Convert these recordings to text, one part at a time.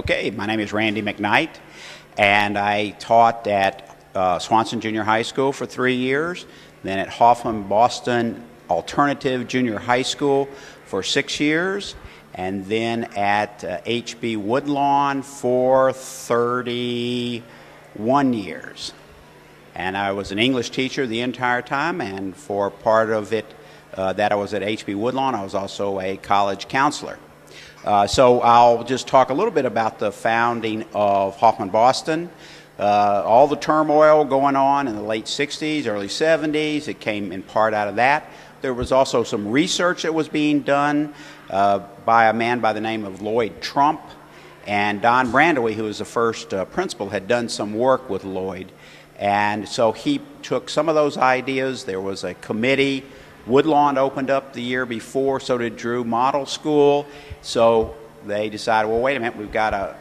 Okay, my name is Randy McKnight, and I taught at Swanson Junior High School for 3 years, then at Boston Alternative Junior High School for 6 years, and then at H-B Woodlawn for 31 years. And I was an English teacher the entire time, and for part of it that I was at H-B Woodlawn, I was also a college counselor. So I'll just talk a little bit about the founding of Hoffman Boston. All the turmoil going on in the late 60s, early 70s, it came in part out of that. There was also some research that was being done by a man by the name of Lloyd Trump, and Don Brandewee, who was the first principal, had done some work with Lloyd. And so he took some of those ideas. There was a committee. Woodlawn opened up the year before, so did Drew Model School. So they decided, well, wait a minute, we've got a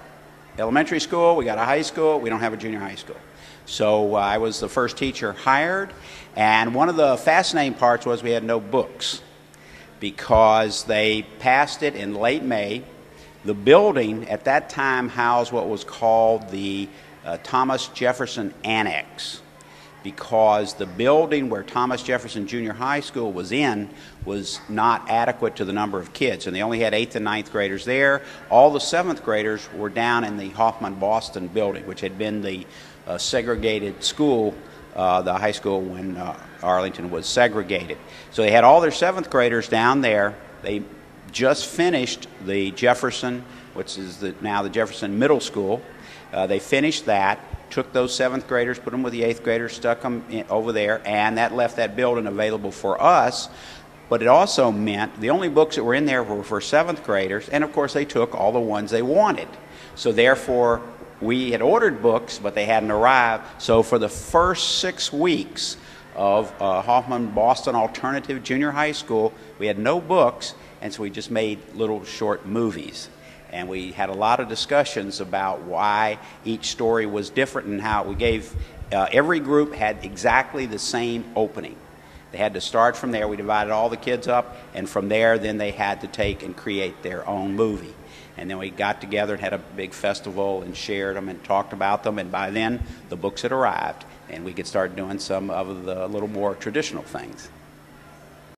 elementary school, we got a high school, we don't have a junior high school. So I was the first teacher hired, and one of the fascinating parts was we had no books because they passed it in late May. The building at that time housed what was called the Thomas Jefferson Annex, because the building where Thomas Jefferson Junior High School was in was not adequate to the number of kids, and they only had 8th and 9th graders there. All the 7th graders were down in the Hoffman Boston building, which had been the segregated school, the high school when Arlington was segregated. So they had all their 7th graders down there. They just finished the Jefferson, which is now the Jefferson Middle School. They finished that, took those 7th graders, put them with the 8th graders, stuck them over there, and that left that building available for us. But it also meant the only books that were in there were for 7th graders, and of course they took all the ones they wanted. So therefore, we had ordered books, but they hadn't arrived. So for the first 6 weeks of Hoffman Boston Alternative Junior High School, we had no books, and so we just made little short movies. And we had a lot of discussions about why each story was different and how we gave, every group had exactly the same opening. They had to start from there. We divided all the kids up, and from there then they had to take and create their own movie. And then we got together and had a big festival and shared them and talked about them, and by then the books had arrived and we could start doing some of the little more traditional things.